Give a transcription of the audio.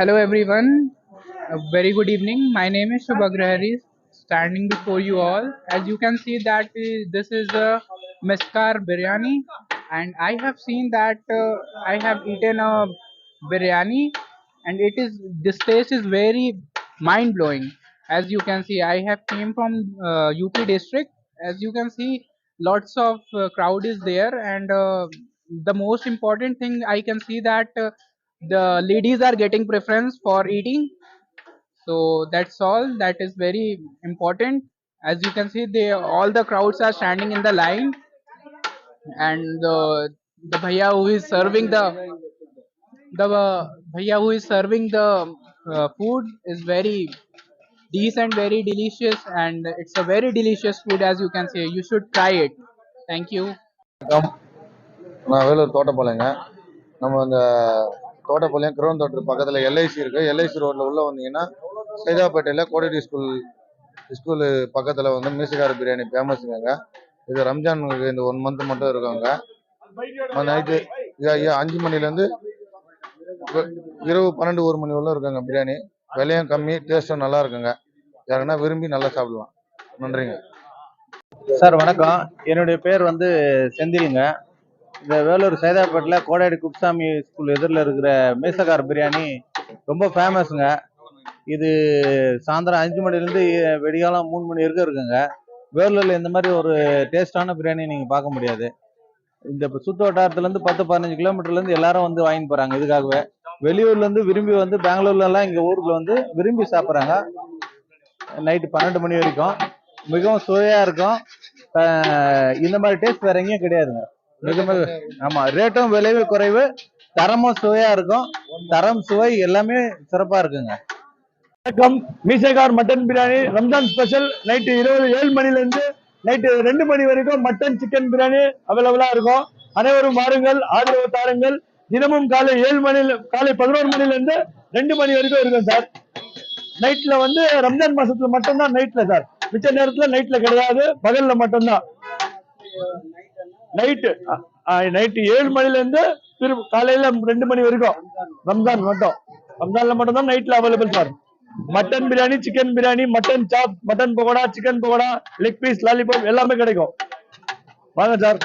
Hello everyone, a very good evening. My name is Shubhagrahari, standing before you all. As you can see that this is a Meskar biryani, and I have seen that I have eaten a biryani, and this taste is very mind blowing. As you can see, I have came from UP district. As you can see, lots of crowd is there, and the most important thing I can see that. The ladies are getting preference for eating, so that's all. That is very important. As you can see, they all the crowds are standing in the line, and the bhaiya who is serving the bhaiya who is serving the food is very decent, very delicious, and it's a very delicious food. As you can see, you should try it. Thank you. வணக்கம். நான் வேலூர் தோட்டப்பாளையங்க. நம்ம அந்த Thottapalayam ground தோட்டத்து பக்கத்தில் LIC இருக்குது. LIC ரோட்டில் உள்ளே வந்தீங்கன்னா சைதாப்பேட்டையில் கோடிடி ஸ்கூலு பக்கத்தில் வந்து மீசக்கார பிரியாணி ஃபேமஸுங்க. இது ரம்ஜானுக்கு இந்த 1 மந்த் மட்டும் இருக்காங்க. நைட்டு 5 மணிலேருந்து இரவு 12, 1 மணி வரலும் இருக்காங்க பிரியாணி. விலையும் கம்மி, டேஸ்ட்டும் நல்லா இருக்குங்க. யாருன்னா விரும்பி நல்லா சாப்பிடலாம். நன்றிங்க சார். வணக்கம். என்னுடைய பேர் வந்து செந்திலுங்க. இந்த வேலூர் சைதாப்பேட்டில் கோடாடி குப்சாமி ஸ்கூல் எதிரில் இருக்கிற மீசக்கார் பிரியாணி ரொம்ப ஃபேமஸுங்க. இது சாயந்தரம் 5 மணிலேருந்து வெடிகாலம் 3 மணி வரைக்கும் இருக்குங்க. வேலூரில் இந்த மாதிரி ஒரு டேஸ்டான பிரியாணி நீங்கள் பார்க்க முடியாது. இந்த சுற்று வட்டாரத்துலேருந்து 10-15 கிலோமீட்டர்லேருந்து எல்லாரும் வந்து வாங்கிட்டு போகிறாங்க. இதுக்காகவே வெளியூர்லேருந்து விரும்பி வந்து பெங்களூர்லலாம் எங்கள் ஊரில் வந்து விரும்பி சாப்பிட்றாங்க. நைட்டு 12 மணி வரைக்கும் மிகவும் சுவையாக இருக்கும். இந்த மாதிரி டேஸ்ட் வேற எங்கேயும் கிடையாதுங்க. ஆமாம், ரேட்டும் விலையும் குறைவு, தரமும் சுவையாக இருக்கும். தரம் சுவை எல்லாமே சிறப்பாக இருக்குங்க. வணக்கம். மீசைகார் mutton biryani Ramzan special. Night 7 மணிலேருந்து நைட்டு 2 மணி வரைக்கும் மட்டன் சிக்கன் பிரியாணி அவைலபிளா இருக்கும். அனைவரும் வாருங்கள், ஆதரவு தாருங்கள். தினமும் காலை 11 மணிலேருந்து 2 மணி வரைக்கும் இருக்கும் சார். நைட்ல வந்து ரம்ஜான் மாசத்துல மட்டும்தான் நைட்ல சார். மிச்ச நேரத்துல நைட்ல கிடையாது, பகல்ல மட்டும்தான். நைட்டு 7 மணிலேருந்து காலையில 2 மணி வரைக்கும் ரம்ஜான் மட்டும். ரம்ஜான்ல மட்டும்தான் நைட்ல available sir. Mutton biryani, chicken biryani, mutton chop, mutton pakoda, chicken pakoda, leg piece, lollipop எல்லாமே கிடைக்கும். வாங்க சார்.